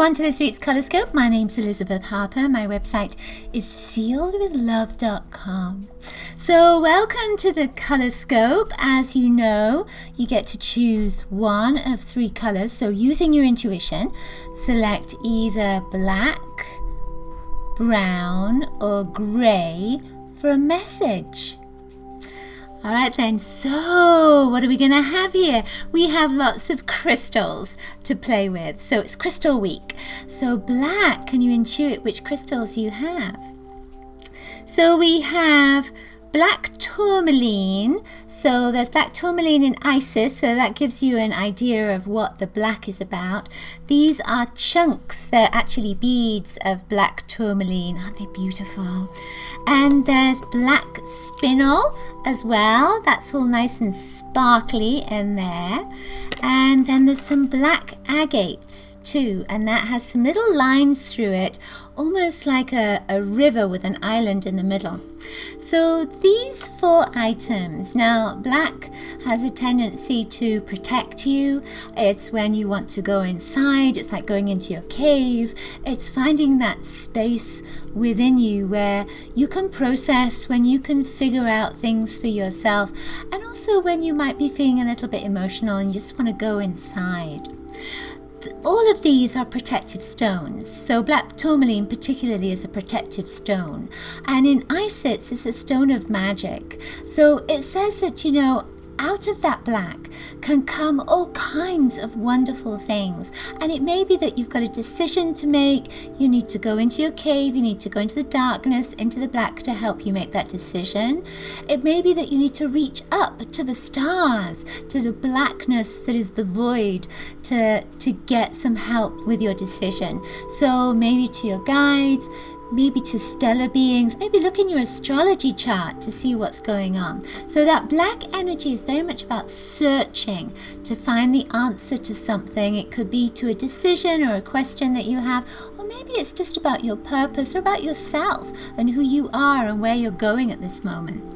everyone to this week's Colorscope. My name's Elizabeth Harper. My website is sealedwithlove.com. So welcome to the Colorscope. As you know, you get to choose one of three colors. So using your intuition, select either black, brown or grey for a message. All right then, so what are we going to have here? We have lots of crystals to play with. So it's crystal week. So black, can you intuit which crystals you have? So we have black tourmaline. So there's black tourmaline in Isis, so that gives you an idea of what the black is about. These are chunks, they're actually beads of black tourmaline. Aren't they beautiful? And there's black spinel as well. That's all nice and sparkly in there. And then there's some black agate too, and that has some little lines through it, almost like a river with an island in the middle. So these four items, now black has a tendency to protect you. It's when you want to go inside, it's like going into your cave. It's finding that space within you where you can process, when you can figure out things for yourself, and also when you might be feeling a little bit emotional and you just want to go inside. All of these are protective stones. So black tourmaline particularly is a protective stone. And in Isis, it's a stone of magic. So it says that, out of that black can come all kinds of wonderful things. And it may be that you've got a decision to make. You need to go into your cave, you need to go into the darkness, into the black to help you make that decision. It may be that you need to reach up to the stars, to the blackness that is the void, to get some help with your decision. So maybe to your guides, maybe to stellar beings, maybe look in your astrology chart to see what's going on. So that black energy is very much about searching to find the answer to something. It could be to a decision or a question that you have, or maybe it's just about your purpose or about yourself and who you are and where you're going at this moment.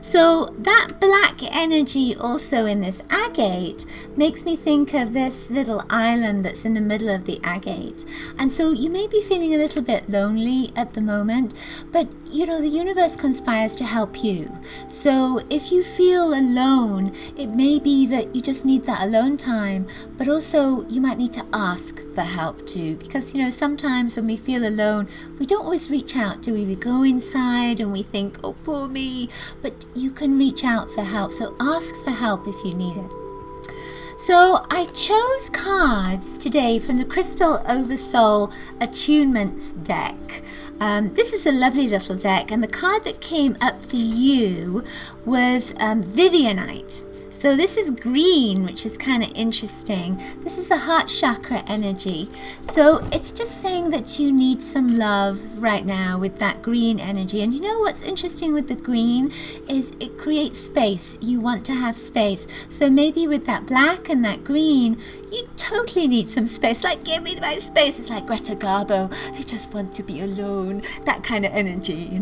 So that black energy also in this agate makes me think of this little island that's in the middle of the agate. And so you may be feeling a little bit lonely at the moment, but the universe conspires to help you. So if you feel alone, it may be that you just need that alone time, but also you might need to ask for help too, because sometimes when we feel alone, we don't always reach out, do we? We go inside and we think, oh, poor me, but you can reach out for help. So ask for help if you need it. So I chose cards today from the Crystal Oversoul Attunements deck. This is a lovely little deck, and the card that came up for you was Vivianite. So this is green, which is kind of interesting. This is the heart chakra energy. So it's just saying that you need some love right now with that green energy. And what's interesting with the green is it creates space. You want to have space. So maybe with that black and that green, you totally need some space. Like, give me my space. It's like Greta Garbo. I just want to be alone. That kind of energy,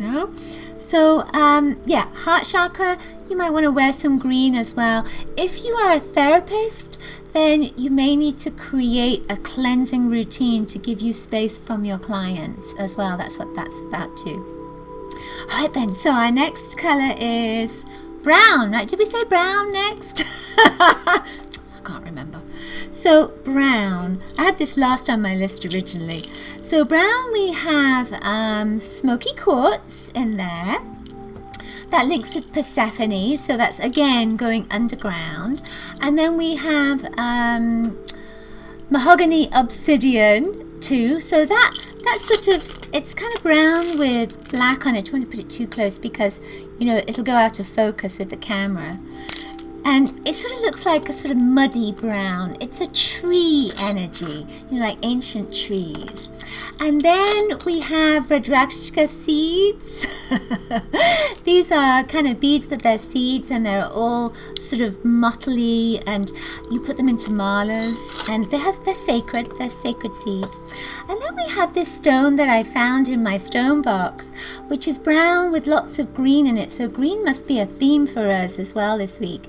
So, heart chakra, you might want to wear some green as well. If you are a therapist, then you may need to create a cleansing routine to give you space from your clients as well. That's what that's about too. All right then, so our next color is brown, right? Did we say brown next? I can't remember. So brown, I had this last on my list originally. So brown, we have smoky quartz in there. That links with Persephone, so that's again going underground. And then we have mahogany obsidian too. So that's sort of, it's kind of brown with black on it. I don't want to put it too close because it'll go out of focus with the camera. And it sort of looks like a sort of muddy brown. It's a tree energy, like ancient trees. And then we have Rudraksha seeds. These are kind of beads, but they're seeds, and they're all sort of mottly, and you put them into malas, and they're sacred. They're sacred seeds. And then we have this stone that I found in my stone box, which is brown with lots of green in it. So green must be a theme for us as well this week.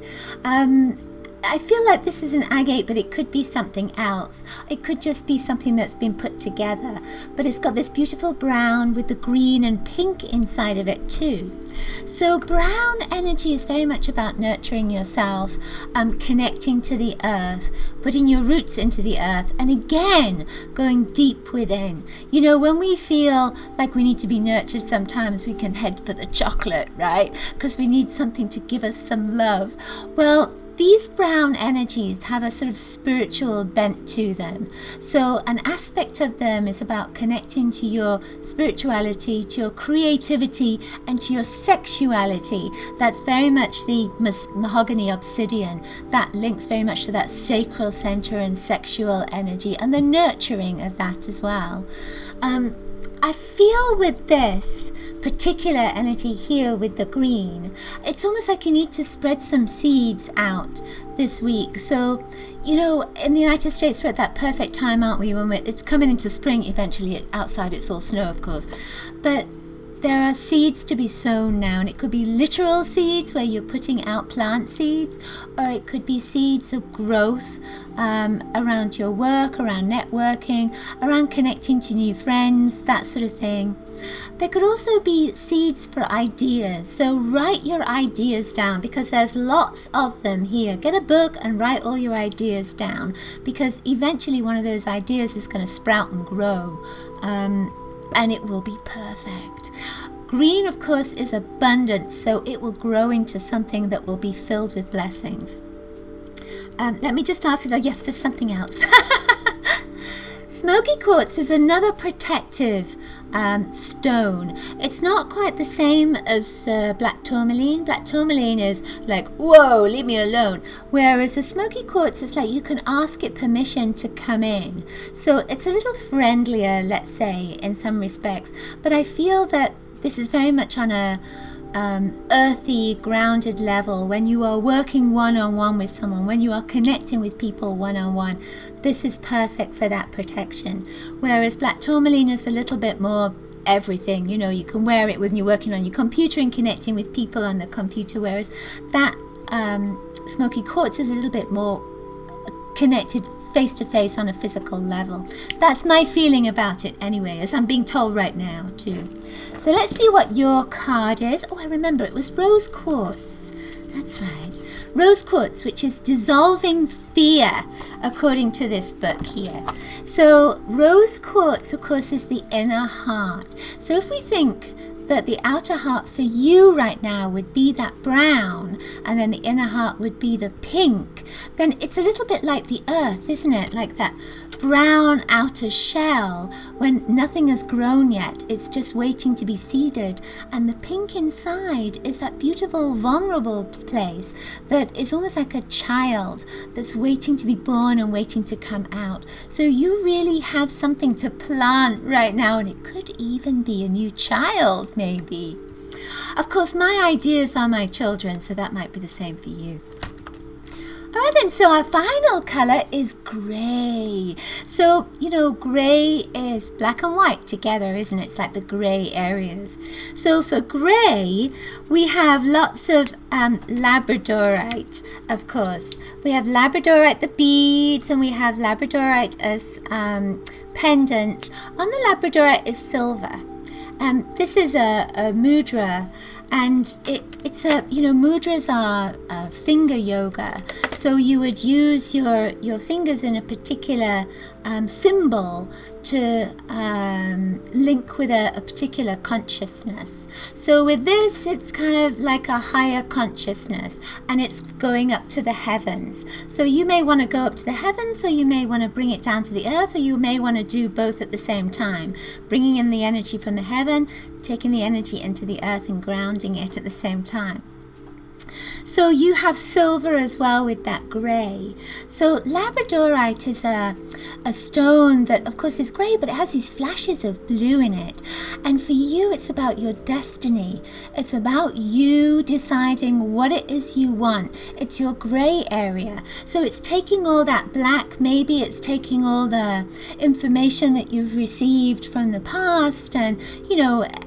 I feel like this is an agate, but it could be something else. It could just be something that's been put together. But it's got this beautiful brown with the green and pink inside of it too. So brown energy is very much about nurturing yourself, connecting to the earth, putting your roots into the earth, and again, going deep within. You know, when we feel like we need to be nurtured, sometimes we can head for the chocolate, right? Because we need something to give us some love. Well, these brown energies have a sort of spiritual bent to them. So an aspect of them is about connecting to your spirituality, to your creativity, and to your sexuality. That's very much the mahogany obsidian. That links very much to that sacral center and sexual energy and the nurturing of that as well. I feel with this particular energy here with the green, it's almost like you need to spread some seeds out this week. So, you know, in the United States, we're at that perfect time, aren't we? When it's coming into spring eventually. Outside it's all snow, of course. But there are seeds to be sown now, and it could be literal seeds where you're putting out plant seeds, or it could be seeds of growth around your work, around networking, around connecting to new friends, that sort of thing. There could also be seeds for ideas. So write your ideas down, because there's lots of them here. Get a book and write all your ideas down, because eventually one of those ideas is going to sprout and grow. And it will be perfect. Green, of course, is abundance, so it will grow into something that will be filled with blessings. Let me just ask you, yes, there's something else. Smoky quartz is another protective stone. It's not quite the same as black tourmaline. Black tourmaline is like, whoa, leave me alone. Whereas the smoky quartz is like you can ask it permission to come in. So it's a little friendlier, let's say, in some respects. But I feel that this is very much on a earthy, grounded level. When you are working one-on-one with someone, when you are connecting with people one-on-one, this is perfect for that protection. Whereas black tourmaline is a little bit more everything. You know, you can wear it when you're working on your computer and connecting with people on the computer, whereas that smoky quartz is a little bit more connected face-to-face on a physical level. That's my feeling about it anyway, as I'm being told right now too. So let's see what your card is. Oh, I remember, it was rose quartz. That's right. Rose quartz, which is dissolving fear, according to this book here. So rose quartz, of course, is the inner heart. So if we think that the outer heart for you right now would be that brown, and then the inner heart would be the pink, then it's a little bit like the earth, isn't it? Like that brown outer shell when nothing has grown yet. It's just waiting to be seeded. And the pink inside is that beautiful, vulnerable place that is almost like a child that's waiting to be born and waiting to come out. So you really have something to plant right now, and it could even be a new child, maybe. Of course, my ideas are my children, so that might be the same for you. Alright then, so our final colour is grey. So, you know, grey is black and white together, isn't it? It's like the grey areas. So for grey, we have lots of labradorite, of course. We have labradorite, the beads, and we have labradorite as pendants. On the labradorite is silver. This is a mudra, and it's a, you know, mudras are finger yoga. So you would use your fingers in a particular symbol to link with a particular consciousness. So with this, it's kind of like a higher consciousness, and it's going up to the heavens. So you may want to go up to the heavens, or you may want to bring it down to the earth, or you may want to do both at the same time, bringing in the energy from the heaven, taking the energy into the earth and grounding it at the same time. So you have silver as well with that grey. So labradorite is a stone that of course is grey, but it has these flashes of blue in it. And for you, it's about your destiny. It's about you deciding what it is you want. It's your grey area. So it's taking all that black, maybe it's taking all the information that you've received from the past, and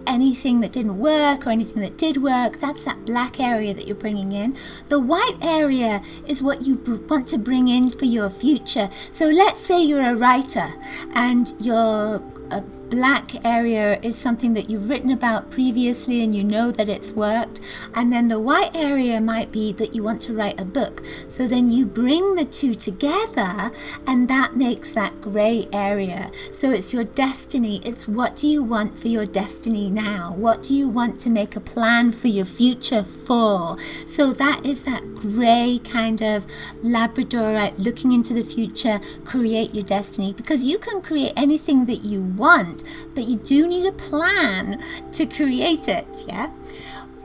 anything that didn't work or anything that did work. That's that black area that you're bringing in. The white area is what you want to bring in for your future. So let's say you're a writer and your black area is something that you've written about previously and you know that it's worked, and then the white area might be that you want to write a book. So then you bring the two together and that makes that grey area. So it's your destiny. It's what do you want for your destiny now? What do you want to make a plan for your future for? So that is that grey kind of Labradorite, looking into the future, create your destiny, because you can create anything that you want, but you do need a plan to create it.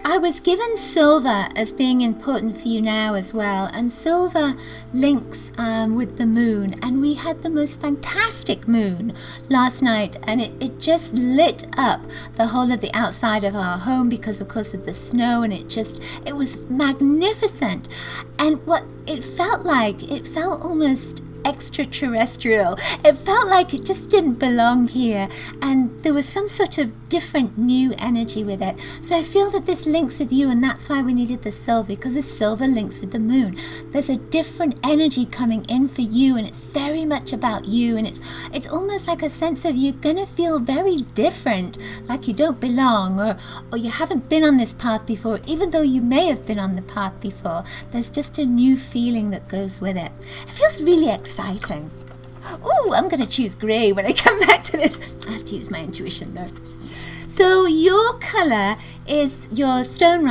I was given silver as being important for you now as well, and silver links with the moon, and we had the most fantastic moon last night, and it just lit up the whole of the outside of our home because of course of the snow, and it was magnificent. And what it felt almost extraterrestrial. It felt like it just didn't belong here, and there was some sort of different new energy with it. So I feel that this links with you, and that's why we needed the silver, because the silver links with the moon. There's a different energy coming in for you, and it's very much about you, and it's almost like a sense of you're gonna feel very different, like you don't belong, or you haven't been on this path before, even though you may have been on the path before. There's just a new feeling that goes with it. It feels really exciting. Oh, I'm going to choose grey when I come back to this. I have to use my intuition though. So your colour your stone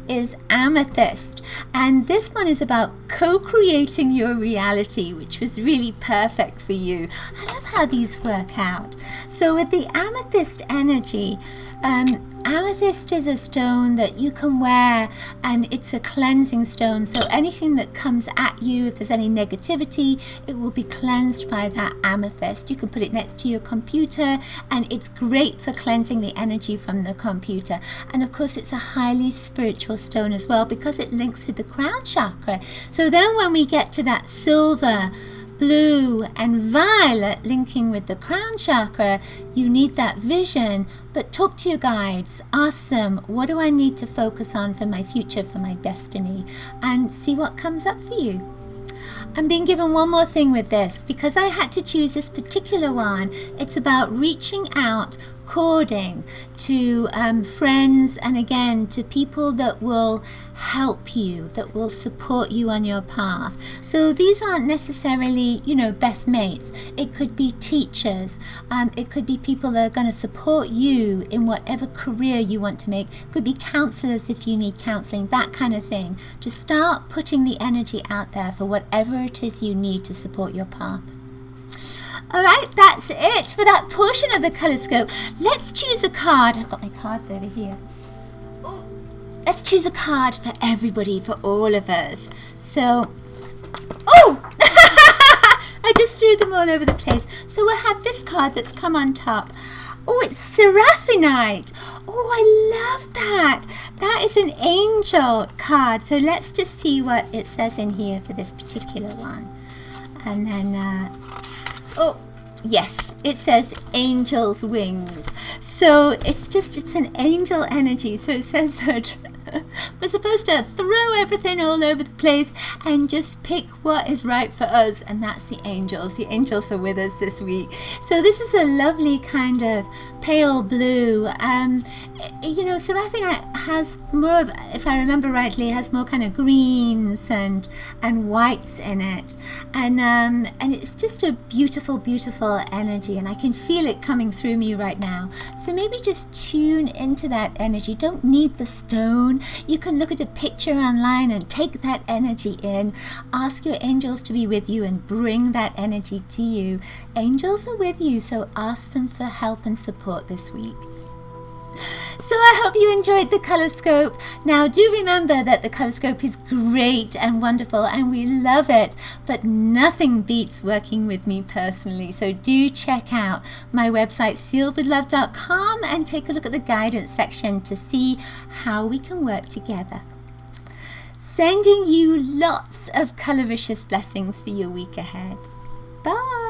is amethyst, and this one is about co-creating your reality, which was really perfect for you. I love how these work out. So with the amethyst energy, amethyst is a stone that you can wear, and it's a cleansing stone. So anything that comes at you, if there's any negativity, it will be cleansed by that amethyst. You can put it next to your computer, and it's great for cleansing the energy from the computer. And of course, it's a highly spiritual stone as well because it links with the crown chakra. So then when we get to that silver, blue and violet linking with the crown chakra, you need that vision. But talk to your guides, ask them, what do I need to focus on for my future, for my destiny, and see what comes up for you. I'm being given one more thing with this because I had to choose this particular one. It's about reaching out, courting to friends, and again to people that will help you, that will support you on your path. So these aren't necessarily, best mates. It could be teachers. It could be people that are going to support you in whatever career you want to make. It could be counselors if you need counseling, that kind of thing. Just start putting the energy out there for whatever it is you need to support your path. Alright, that's it for that portion of the Colorscope. Let's choose a card. I've got my cards over here. Ooh. Let's choose a card for everybody, for all of us. So, I just threw them all over the place. So we'll have this card that's come on top. Oh, it's Seraphinite. Oh, I love that. That is an angel card. So let's just see what it says in here for this particular one. And then, yes, it says angel's wings. So it's an angel energy. So it says that we're supposed to throw everything all over the place and just pick what is right for us, and that's the angels. The angels are with us this week. So this is a lovely kind of pale blue. Seraphinite has more of, if I remember rightly, has more kind of greens and whites in it, and it's just a beautiful, beautiful energy, and I can feel it coming through me right now. So maybe just tune into that energy. Don't need the stone. You can look at a picture online and take that energy in. Ask your angels to be with you and bring that energy to you. Angels are with you, so ask them for help and support this week. So I hope you enjoyed the Colorscope. Now do remember that the Colorscope is great and wonderful and we love it, but nothing beats working with me personally. So do check out my website sealedwithlove.com and take a look at the guidance section to see how we can work together. Sending you lots of Coloriscious blessings for your week ahead. Bye.